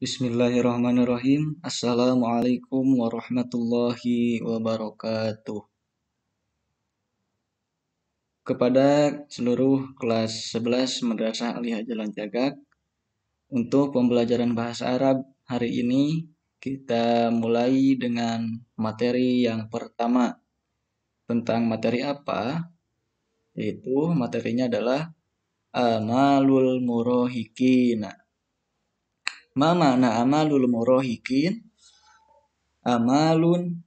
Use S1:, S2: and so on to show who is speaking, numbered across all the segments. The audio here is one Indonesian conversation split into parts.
S1: Bismillahirrahmanirrahim. Assalamualaikum warahmatullahi wabarakatuh. Kepada seluruh kelas 11 Madrasah Aliyah Jalan Cagak, untuk pembelajaran bahasa Arab hari ini kita mulai dengan materi yang pertama. Tentang materi apa? Yaitu materinya adalah amalul murohikin. Ma makna amalul murohikin? Amalun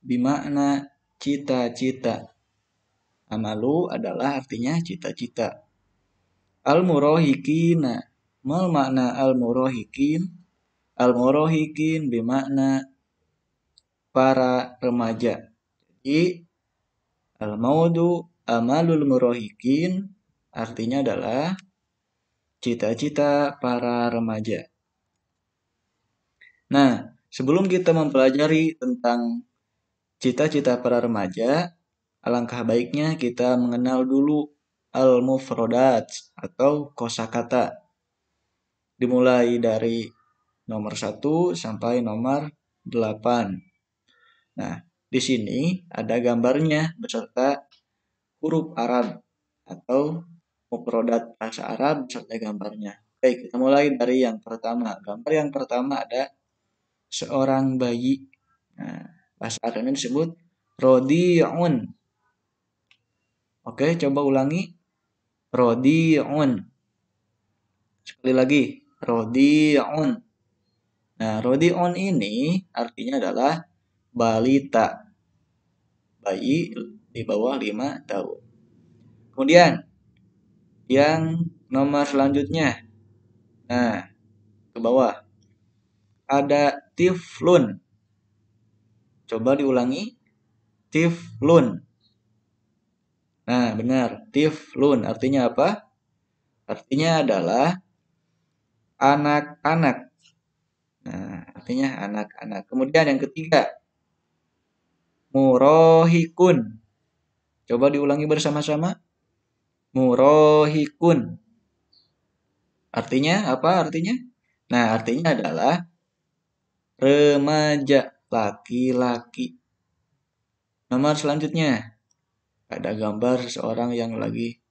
S1: bimakna cita-cita. Amalu adalah artinya cita-cita. Al-murohikina. Mal makna al-murohikin? Al-murohikin bimakna para remaja. Jadi al-maudu amalul murohikin artinya adalah cita-cita para remaja. Nah, sebelum kita mempelajari tentang cita-cita para remaja, alangkah baiknya kita mengenal dulu al-mufrodat atau kosakata. Dimulai dari nomor 1 sampai nomor 8. Nah, di sini ada gambarnya beserta huruf Arab atau mufrodat bahasa Arab beserta gambarnya. Baik, kita mulai dari yang pertama. Gambar yang pertama ada seorang bayi. Nah, bahasa Arabnya disebut rodi'un. Oke, coba ulangi. Rodi'un. Sekali lagi. Rodi'un. Nah, rodi'un ini artinya adalah balita. Bayi di bawah 5 tahun. Kemudian, yang nomor selanjutnya. Nah, ke bawah. Ada tiflun. Coba diulangi. Tiflun. Nah, benar. Tiflun artinya apa? Artinya adalah anak-anak. Nah, artinya anak-anak. Kemudian yang ketiga, murohikun. Coba diulangi bersama-sama. Murohikun. Artinya apa artinya? Nah, artinya adalah remaja laki-laki. Nomor selanjutnya, ada gambar seseorang yang lagi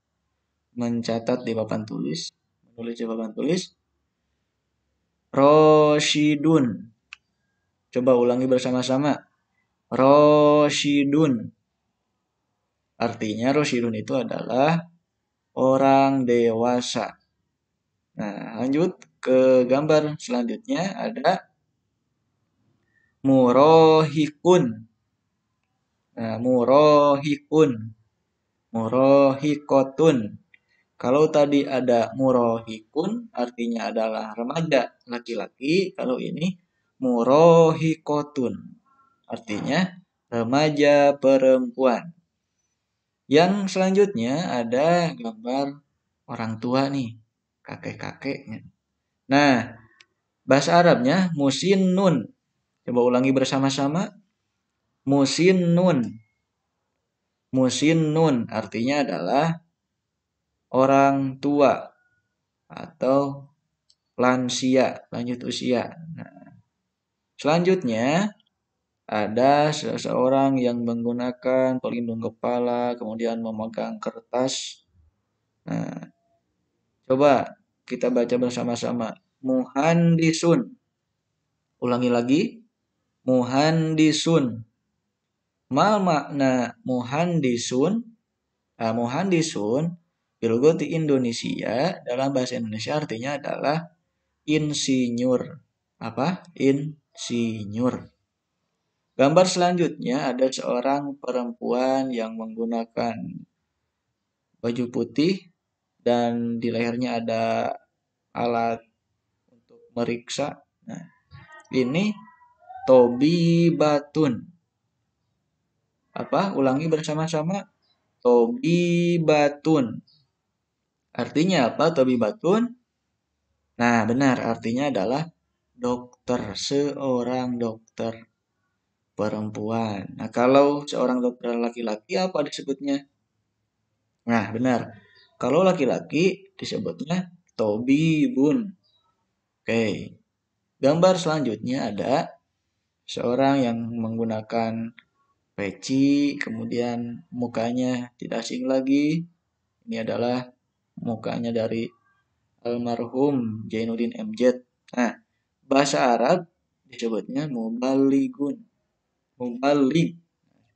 S1: mencatat di papan tulis. Menulis di papan tulis. Roshidun. Coba ulangi bersama-sama. Roshidun. Artinya Roshidun itu adalah orang dewasa. Nah, lanjut ke gambar selanjutnya ada murohikun. Nah, murohikun. Murohikotun. Kalau tadi ada murohikun artinya adalah remaja laki-laki. Kalau ini murohikotun artinya remaja perempuan. Yang selanjutnya ada gambar orang tua nih, kakek-kakeknya. Nah, bahasa Arabnya musinnun. Coba ulangi bersama-sama. Musinnun. Musinnun artinya adalah orang tua atau lansia, lanjut usia. Nah, selanjutnya ada seseorang yang menggunakan pelindung kepala, kemudian memegang kertas. Nah, coba kita baca bersama-sama. Muhandisun. Ulangi lagi. Muhandisun. Mal makna muhandisun. Nah, muhandisun bilugoti Indonesia dalam bahasa Indonesia artinya adalah insinyur. Apa? Insinyur. Gambar selanjutnya ada seorang perempuan yang menggunakan baju putih dan di lehernya ada alat untuk meriksa. Nah, ini Tobi Batun. Apa? Ulangi bersama-sama. Tobi Batun. Artinya apa Tobi Batun? Nah, benar. Artinya adalah dokter. Seorang dokter perempuan. Nah, kalau seorang dokter laki-laki apa disebutnya? Nah, benar. Kalau laki-laki disebutnya tobibun. Oke. Gambar selanjutnya ada seorang yang menggunakan peci, kemudian mukanya tidak asing lagi. Ini adalah mukanya dari almarhum Jainuddin MZ. Nah, bahasa Arab disebutnya mubaligun. Mubalig.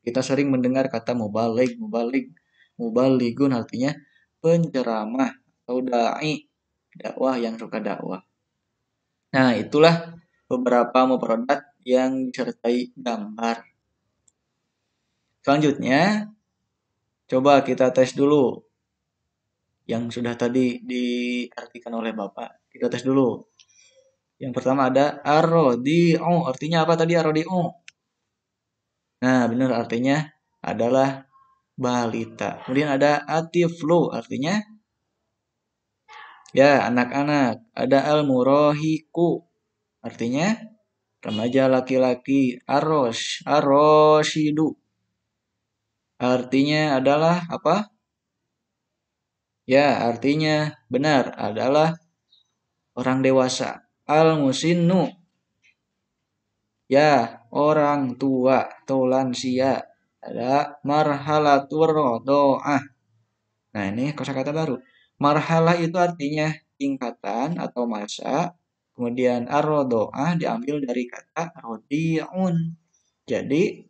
S1: Kita sering mendengar kata mubalig, mubalig. Mubaligun artinya penceramah atau dai, dakwah yang suka dakwah. Nah, itulah beberapa mufradat yang disertai gambar. Selanjutnya, coba kita tes dulu yang sudah tadi diartikan oleh Bapak. Kita tes dulu. Yang pertama ada arodi'u. Artinya apa tadi arodi'u? Nah, benar artinya adalah balita. Kemudian ada atiflu. Artinya ya anak-anak. Ada al-murahiku. Artinya remaja laki-laki. Aroshidu. Artinya adalah apa? Ya, artinya benar adalah orang dewasa. Al-musinnu. Ya, orang tua atau lansia. Ada marhalatur rodo'ah. Nah, ini kosakata baru. Marhalah itu artinya tingkatan atau masa. Kemudian ar-rodo'ah diambil dari kata rodi'un. Jadi,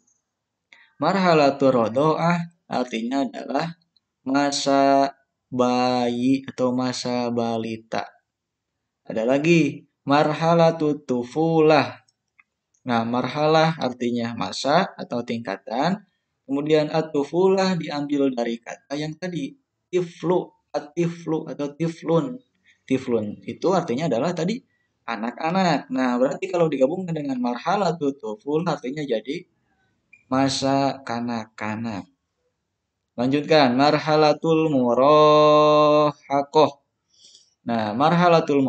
S1: marhalatur rodo'ah artinya adalah masa bayi atau masa balita. Ada lagi marhalatut tufulah. Nah, marhalah artinya masa atau tingkatan. Kemudian at-tufulah diambil dari kata yang tadi tiflu, at-tiflu atau tiflun. Tiflun itu artinya adalah tadi anak-anak. Nah, berarti kalau digabungkan dengan marhalatut tufulah artinya jadi masa kanak-kanak. Lanjutkan marhalatul murahaqah. Nah, marhalatul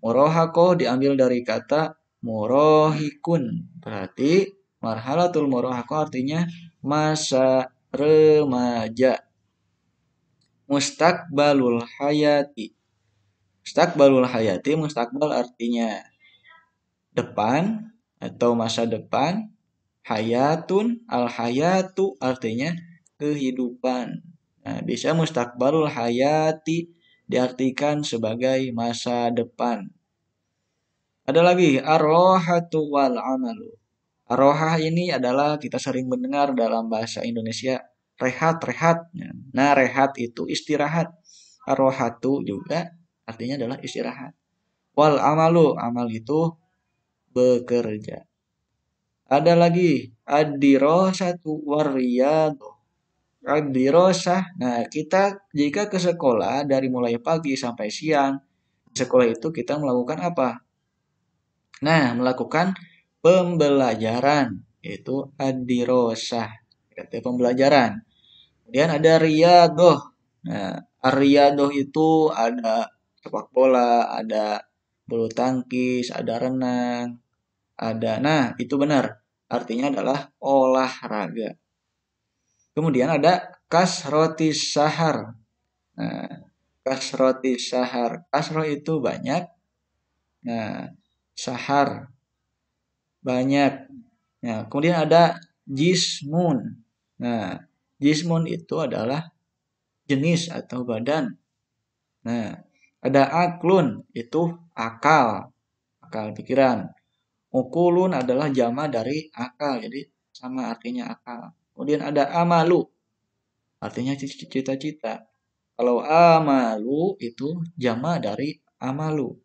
S1: murahaqah diambil dari kata murahikun. Berarti marhalatul murahaqah artinya masa remaja. Mustaqbalul hayati. Mustaqbal artinya depan atau masa depan. Hayatun, al-hayatu artinya kehidupan. Nah, bisa mustaqbalul hayati diartikan sebagai masa depan. Ada lagi ar-rohatu wal amalu. Ar-rohah ini adalah kita sering mendengar dalam bahasa Indonesia rehat. Nah, rehat itu istirahat. Ar-rohatu juga artinya adalah istirahat. Wal amalu, amal itu bekerja. Ada lagi ad-dirasatu warriyadhah. Ad-dirasah. Nah, kita jika ke sekolah dari mulai pagi sampai siang, di sekolah itu kita melakukan apa? Nah, melakukan pembelajaran, yaitu ad-dirasah, yaitu pembelajaran. Kemudian ada riyadhah. Nah, ar-riyadhah itu ada sepak bola, ada bulu tangkis, ada renang, ada. Nah, itu benar. Artinya adalah olahraga. Kemudian ada kasrotis sahar. Nah, kasrotis sahar. Kasroh itu banyak. Nah, sahar banyak. Nah, kemudian ada jismun. Nah, jismun itu adalah jenis atau badan. Nah, ada aklun itu akal, akal pikiran. Ukulun adalah jama dari akal, jadi sama artinya akal. Kemudian ada amalu, artinya cita-cita. Kalau amalu itu jama dari amalu.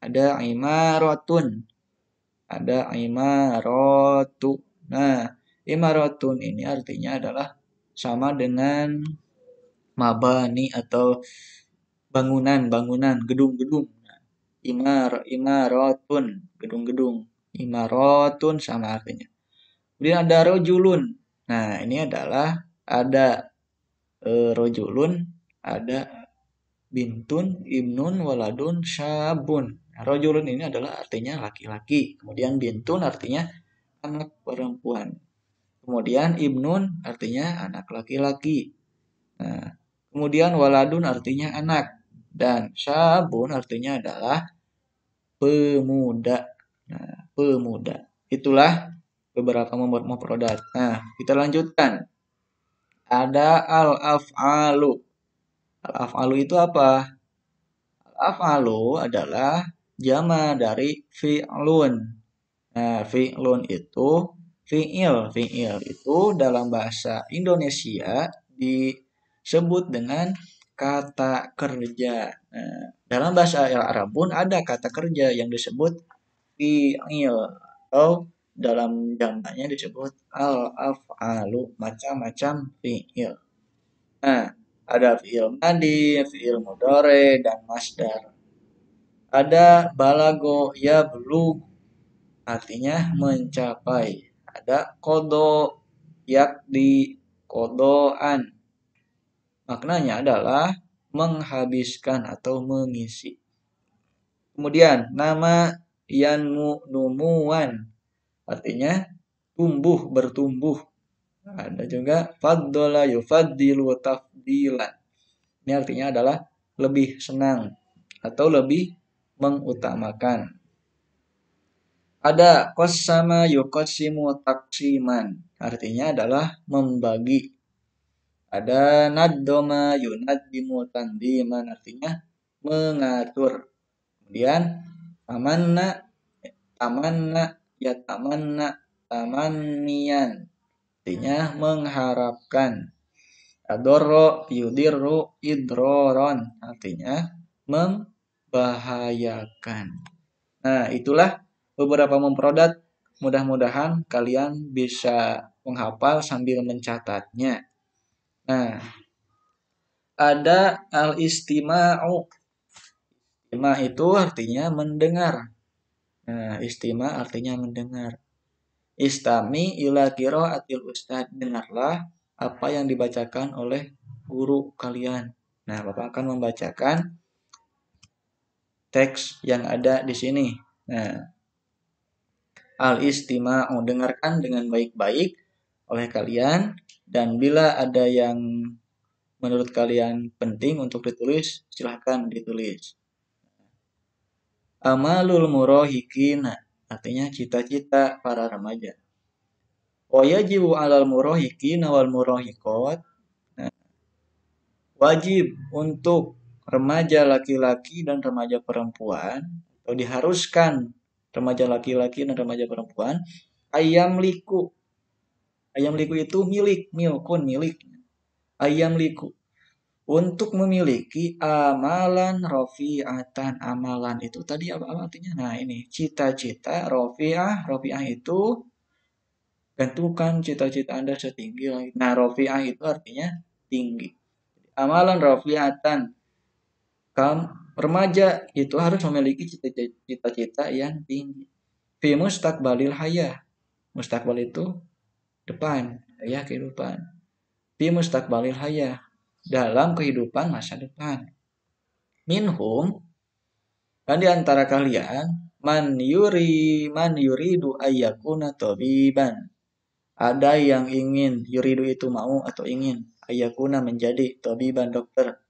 S1: Ada imaratun, ada imaratu. Nah, imaratun ini artinya adalah sama dengan mabani atau bangunan, gedung-gedung. Nah, imaratun, gedung-gedung. Imaratun sama artinya. Kemudian ada rojulun. Nah, ini adalah ada rojulun, ada bintun, ibnun, waladun, syabun. Nah, rojulun ini adalah artinya laki-laki. Kemudian bintun artinya anak perempuan. Kemudian ibnun artinya anak laki-laki. Nah, kemudian waladun artinya anak. Dan syabun artinya adalah pemuda. Nah, pemuda. Itulah beberapa mufradat. Nah, kita lanjutkan. Ada al-af'alu. Al-af'alu itu apa? Al-af'alu adalah jama dari fi'lun. Nah, fi'lun itu fi'il. Fi'il itu dalam bahasa Indonesia disebut dengan kata kerja. Nah, dalam bahasa Arab pun ada kata kerja yang disebut fi'il atau dalam jamaknya disebut al-af'alu, macam-macam fi'il. Nah, ada fi'il madi, fi'il mudhari, dan masdar. Ada balago ya belum, artinya mencapai. Ada kodo yakdi kodoan. Maknanya adalah menghabiskan atau mengisi. Kemudian nama yanmu numuan, artinya tumbuh, bertumbuh. Ada juga faddola yufaddilu tafdilan. Ini artinya adalah lebih senang atau lebih mengutamakan. Ada qassama yuqassimu taksiman, artinya adalah membagi. Ada naddoma yunaddimu tandiman, artinya mengatur. Kemudian tamanna, tamanna ya tamanna tamannian, artinya mengharapkan. Adorro yudirru idroron, artinya membahayakan. Nah, itulah beberapa memproduk. Mudah-mudahan kalian bisa menghafal sambil mencatatnya. Nah, ada al-istima'u. Istima' itu artinya mendengar. Nah, istima' artinya mendengar. Istami ila qiraatil ustad, dengarlah apa yang dibacakan oleh guru kalian. Nah, Bapak akan membacakan teks yang ada di sini. Nah, al-istima'u, dengarkan dengan baik-baik oleh kalian, dan bila ada yang menurut kalian penting untuk ditulis, silahkan ditulis. Amalul murahiqina, artinya cita-cita para remaja. Wa yajibu 'alal murahiqina wal murahiqat, wajib untuk remaja laki-laki dan remaja perempuan, atau diharuskan remaja laki-laki dan remaja perempuan, ayam liku. Ayam liku itu milik, milkun milik. Ayam liku, untuk memiliki amalan rofi'atan. Amalan itu tadi apa artinya? Nah, ini cita-cita rofi'ah. Rofi'ah itu tentukan cita-cita Anda setinggi langit. Nah, rofi'ah itu artinya tinggi. Amalan rofi'atan. Remaja itu harus memiliki cita-cita yang tinggi. Fi mustaqbalil hayah. Mustaqbal itu depan, hayah kehidupan. Fi mustaqbalil hayah, dalam kehidupan masa depan. Minhum, dan di antara kalian, man yuridu ayyakuna tabiban. Ada yang ingin, yuridu itu mau atau ingin, ayyakuna menjadi tabiban, dokter.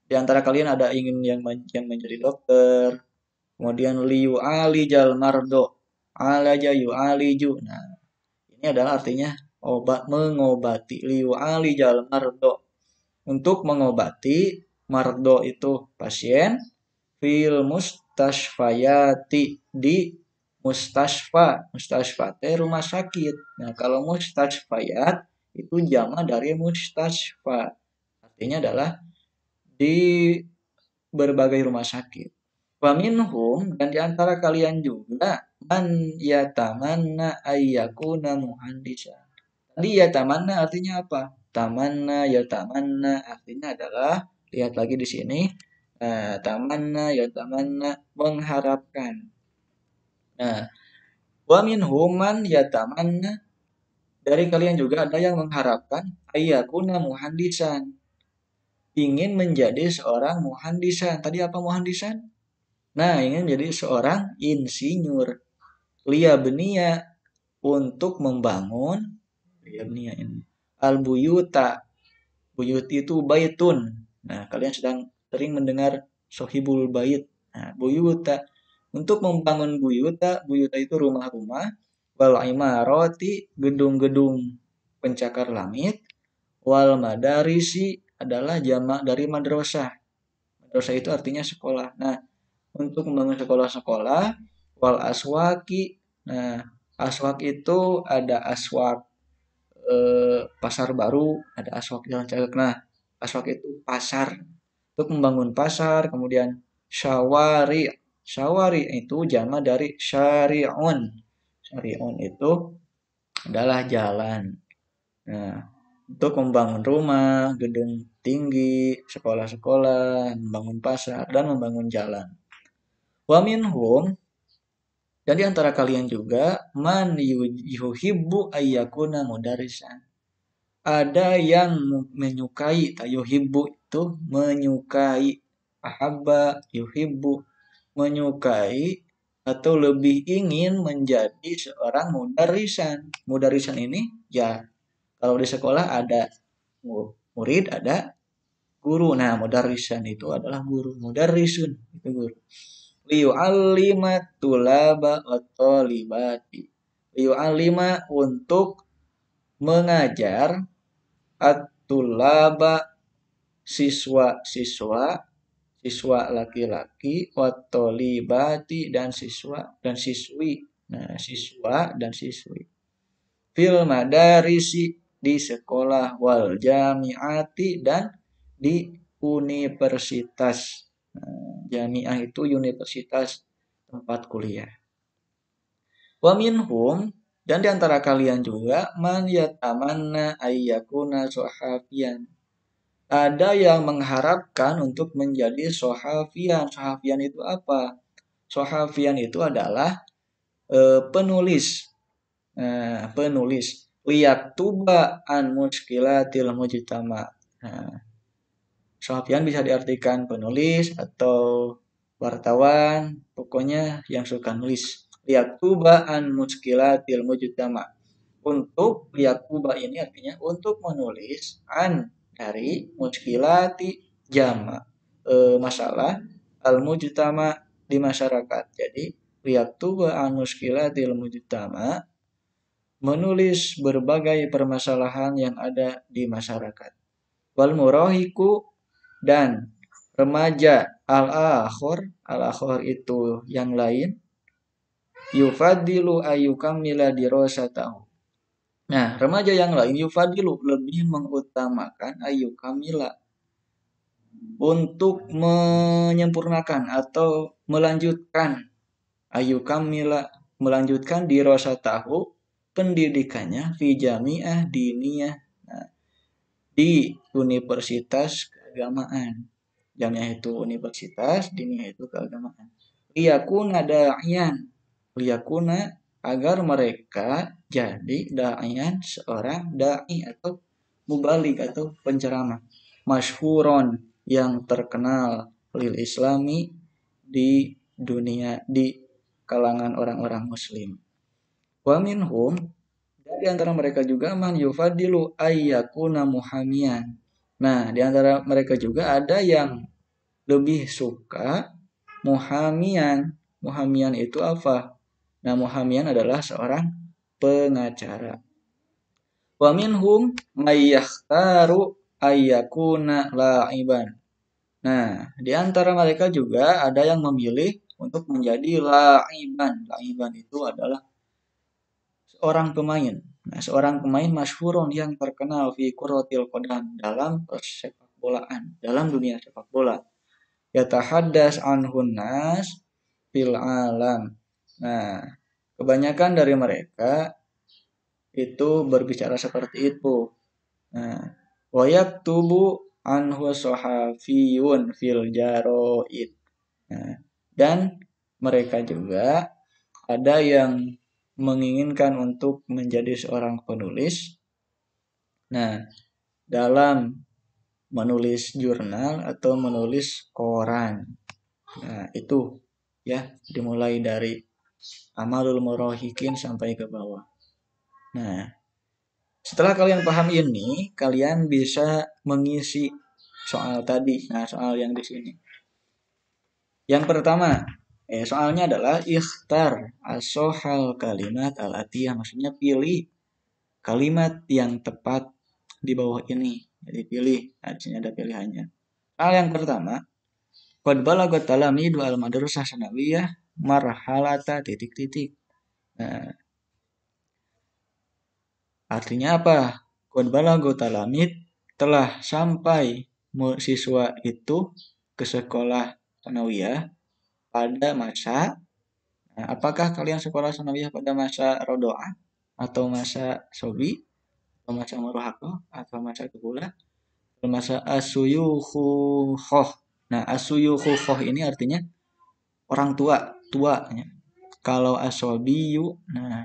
S1: Di antara kalian ada ingin yang menjadi dokter. Kemudian liu ali jal mardo, alaja yu aliju. Nah, ini adalah artinya mengobati. Liu ali jal mardo, untuk mengobati. Mardo itu pasien. Fil mustashfayati, di mustasfa. Mustasfa itu rumah sakit. Nah, kalau mustashfayat itu jama dari mustasfa, artinya adalah di berbagai rumah sakit. Wa minhum, dan di antara kalian juga, man yatamanna ayyakuna muhandisan. Tadi yatamanna artinya apa? Tamanna yatamanna artinya adalah, lihat lagi di sini. Tamanna yatamanna, mengharapkan. Nah, wa minhum man yatamanna, dari kalian juga ada yang mengharapkan ayyakuna muhandisan, ingin menjadi seorang muhandisan. Tadi apa muhandisan? Nah, ingin menjadi seorang insinyur. Liya beniya, untuk membangun. Liya beniya ini. Al-buyuta, buyut itu baitun. Nah, kalian sering mendengar sohibul bait. Nah, buyuta, Untuk membangun buyuta, buyuta itu rumah-rumah, wal imarati, gedung-gedung pencakar langit, wal madarisi adalah jamak dari madrasah. Madrasah itu artinya sekolah. Nah, untuk membangun sekolah-sekolah, wal aswaki. Nah, aswak itu ada aswak pasar baru, ada aswak jalan cagak. Nah, aswak itu pasar. Untuk membangun pasar, kemudian syawari. Syawari itu jama dari syari'un. Syari'un itu adalah jalan. Nah, untuk membangun rumah, gedung tinggi, sekolah-sekolah, membangun pasar, dan membangun jalan. Wa minhum, dan di antara kalian juga, man yuhibbu ayyakuna mudarisan. Ada yang menyukai, yuhibbu itu menyukai, ahabba, yuhibbu, menyukai, atau lebih ingin menjadi seorang mudarisan. Mudarisan ini, ya, kalau di sekolah ada murid, ada guru. Nah, mudarisan itu adalah guru. Mudarisun itu guru. Liyu'allima tulaba wa talibati. Liyu'allima untuk mengajar at-tulaba siswa-siswa, siswa laki-laki, wa talibati dan siswa dan siswi. Nah, siswa dan siswi. Fil madarisi di sekolah, wal jamiati dan di universitas. Nah, jamiah itu universitas tempat kuliah. Wa minhum, dan di antara kalian juga, man yatamanna ayyakuna sahafiyan. Ada yang mengharapkan untuk menjadi sahafiyan. Sahafiyan itu apa? Sahafiyan itu adalah penulis. Penulis. Liyaktuba an muskilatil mujtama. Nah, sahafiyan bisa diartikan penulis atau wartawan, pokoknya yang suka nulis. Liyaktuba an muskilatil mujtama. Untuk liyaktuba ini artinya untuk menulis an dari muskilati jama, masalah al mujtama di masyarakat. Jadi liyaktuba an muskilatil mujtama, menulis berbagai permasalahan yang ada di masyarakat. Wal murahiku, dan remaja al-akhir itu yang lain, yufadilu ayyukamila dirasatahu. Nah, remaja yang lain yufadilu lebih mengutamakan ayyukamila untuk menyempurnakan atau melanjutkan, ayyukamila melanjutkan dirasatahu pendidikannya fi jami'ah diniyah. Nah, di universitas keagamaan. Jamiah itu universitas, diniyah itu keagamaan. Liyakuna da'iyan. Liyakuna agar mereka jadi da'iyan, seorang da'i atau mubalik atau penceramah. Masyhuron, yang terkenal, lil islami, di dunia, di kalangan orang-orang muslim. Wa minhum, dan di antara mereka juga man yufadilu ayyakuna muhamiyan. Nah, di antara mereka juga ada yang lebih suka muhamiyan. Muhamiyan itu apa? Nah, muhamiyan adalah seorang pengacara. Wa minhum may yakhtaru ayyakuna la'iban. Nah, di antara mereka juga ada yang memilih untuk menjadi la'iban. La'iban itu adalah seorang pemain. Nah, seorang pemain masyhurun yang terkenal fi qurratil qadam, dalam persepak bolaan, dalam dunia sepak bola. Yatahaddas anhun nas fil alam. Nah, kebanyakan dari mereka itu berbicara seperti itu. Nah, wa yaktubu anhu sahafiyun fil jaroid. Nah, dan mereka juga ada yang menginginkan untuk menjadi seorang penulis. Nah, dalam menulis jurnal atau menulis koran. Nah, itu ya, dimulai dari amalul murahikin sampai ke bawah. Nah, setelah kalian paham ini, kalian bisa mengisi soal tadi. Nah, soal yang di sini. Yang pertama, Soalnya adalah ikhtar asohal kalimat al-atiyah, maksudnya pilih kalimat yang tepat di bawah ini. Jadi pilih, artinya ada pilihannya. Hal yang pertama, qad balagat talamidu al-madrasah sanawiyah marhalata titik-titik. Nah, artinya apa? Qad balagat talamid telah sampai siswa itu ke sekolah sanawiyah pada masa. Nah, apakah kalian sekolah sanawiyah pada masa rodoah atau masa sobi atau masa murahakoh atau masa kebula atau masa asuyukhuhoh. Nah, asuyukhuhoh ini artinya orang tua, tua ya. Kalau asobiyu, nah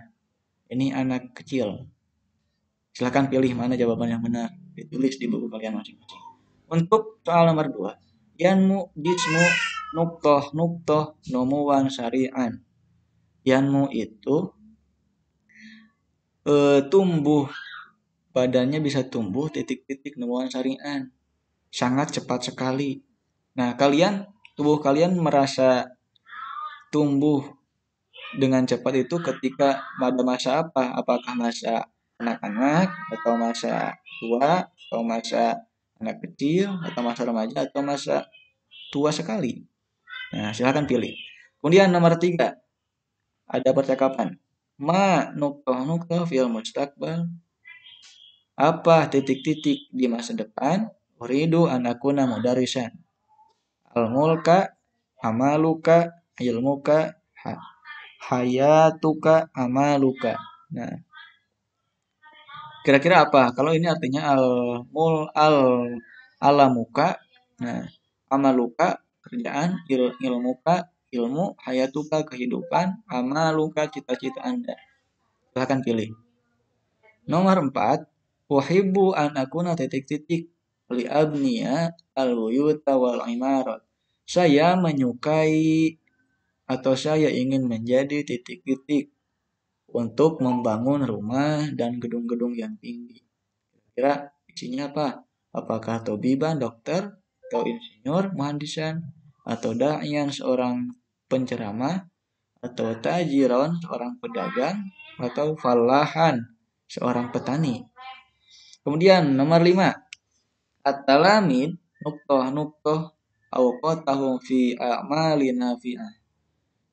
S1: ini anak kecil. Silahkan pilih mana jawaban yang benar. Ditulis di buku kalian masing-masing. Untuk soal nomor 2, yanmu jismu nuktoh nuktoh nomuwan syari'an. Yanmu itu tumbuh, badannya bisa tumbuh titik-titik nomuwan syari'an. Sangat cepat sekali. Nah, tubuh kalian merasa tumbuh dengan cepat itu ketika pada masa apa? Apakah masa anak-anak atau masa tua atau masa anak kecil atau masa remaja atau masa tua sekali? Nah, silakan pilih. Kemudian nomor 3, ada percakapan. Ma nuktoh fil mustaqbal. Apa titik-titik di masa depan? Uridu anakuna mudarisan. Al-mulka, amaluka, ilmuka, hayatuka, amaluka. Nah, kira-kira apa? Kalau ini artinya alamuka, nah, amaluka kerjaan, ilmuka ilmu, hayatuka kehidupan, amaluka cita-cita Anda. Silahkan pilih. Nomor 4, uhibbu an akuna titik-titik li abniya al-buyuta wal imarat. Saya menyukai atau saya ingin menjadi titik-titik untuk membangun rumah dan gedung-gedung yang tinggi. Kira isinya apa? Apakah tobiban, dokter, atau insinyur, muhandisan, atau da'ian, seorang penceramah, atau tajiron, seorang pedagang, atau falahan, seorang petani. Kemudian nomor 5, at-talamid nuktoh awqatahum fi a'mali nafi'ah.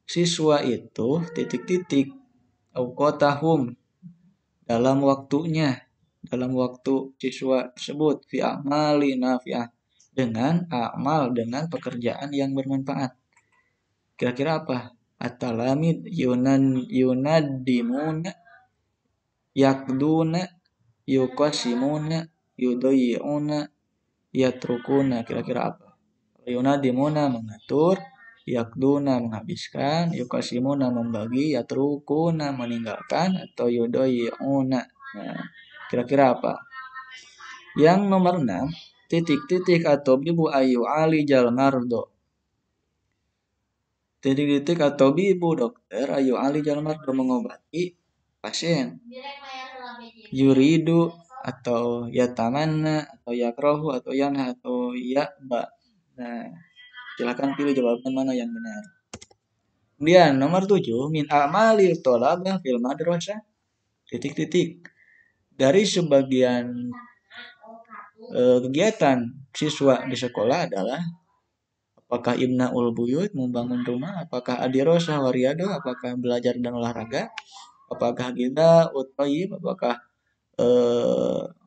S1: Siswa itu titik-titik awqatahum dalam waktunya, dalam waktu siswa tersebut fi a'mali nafi'ah, dengan amal, dengan pekerjaan yang bermanfaat. Kira-kira apa? At-talamid yunaddimuna, yakduna, yuqasimuna, yudayi'una, yatrukuna. Kira-kira apa? Yunadimuna mengatur, yakduna menghabiskan, yuqasimuna membagi, yatrukuna meninggalkan, atau yudayi'una. Nah, kira-kira apa? Yang nomor 6, titik-titik atau bibu ayu ali jal mardo. Titik-titik atau bibu dokter ayu ali jal mardo mengobati pasien. Yuridu atau yatamanna atau yakrohu atau yanha atau ya'ba. Nah, silakan pilih jawaban mana yang benar. Kemudian nomor 7, min a'malil thalabah fil madrasah titik-titik. Dari sebagian kegiatan siswa di sekolah adalah apakah ibnaul buyut, membangun rumah, apakah adirosah wariado, apakah belajar dan olahraga, apakah kita utayib, apakah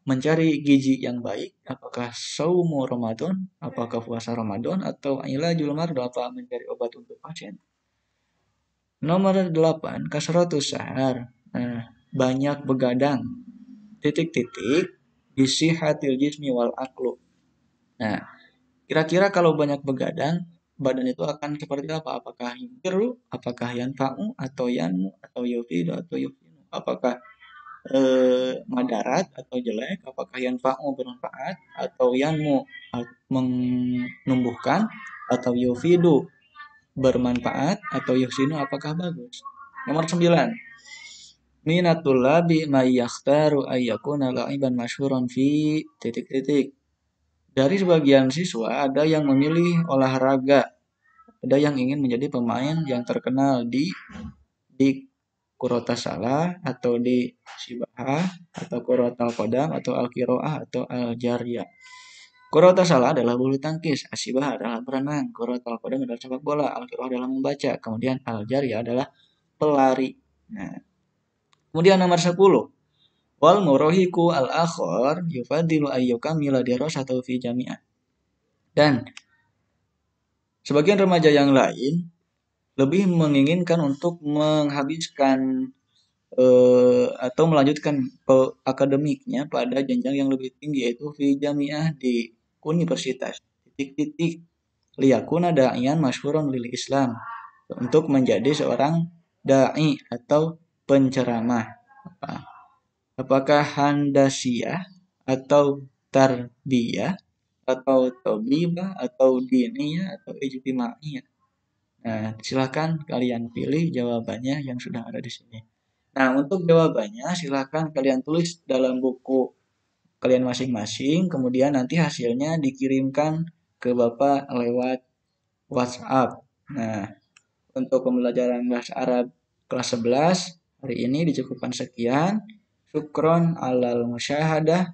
S1: mencari gizi yang baik, apakah saumu Ramadan, apakah puasa Ramadan, atau ilajul mardo, apa mencari obat untuk pasien. Nomor 8, kasratus sahar. Nah, banyak begadang. Titik-titik bisihatil jismi wal aklu. Nah, kira-kira kalau banyak begadang, badan itu akan seperti apa? Apakah yudhiru, apakah yanfa'u, atau yanmu, atau yufidu, atau yufinu? Apakah madarat atau jelek? Apakah yanfa'u bermanfaat, atau yanmu menumbuhkan, atau yufidu bermanfaat, atau yusinu apakah bagus? Nomor 9, minatul labi may yakhtaru ayyakuna la'iban masyhuran fi titik-titik. Dari sebagian siswa ada yang memilih olahraga ada yang ingin menjadi pemain yang terkenal di Kurota Salah atau di Sibahah atau Kurotal Kodam atau Al-Qiroah atau Al-Jariyah. Kurota Salah adalah bulu tangkis, Asibah adalah berenang, Kurotal Kodam adalah sepak bola, Al-Qiroah adalah membaca, kemudian Al-Jariyah adalah pelari. Nah, kemudian nomor 10. Wal murahiku al-akhar yufadilu ayyukamila dirasatahu fi jami'ah. Dan sebagian remaja yang lain lebih menginginkan untuk menghabiskan atau melanjutkan akademiknya pada jenjang yang lebih tinggi, yaitu fi jami'ah, di universitas. Titik-titik liyakuna da'iyan masyhuran lil Islam, untuk menjadi seorang dai atau penceramah. Apakah handasiyah atau tarbiyah atau tobibah atau diniyah atau ijtimaiyah? Nah, silakan kalian pilih jawabannya yang sudah ada di sini. Nah, untuk jawabannya silakan kalian tulis dalam buku kalian masing-masing, kemudian nanti hasilnya dikirimkan ke Bapak lewat WhatsApp. Nah, untuk pembelajaran bahasa Arab kelas 11 hari ini dicukupkan sekian. Syukron alal musyahadah.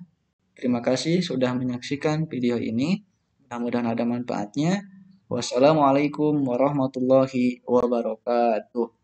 S1: Terima kasih sudah menyaksikan video ini. Mudah-mudahan ada manfaatnya. Wassalamualaikum warahmatullahi wabarakatuh.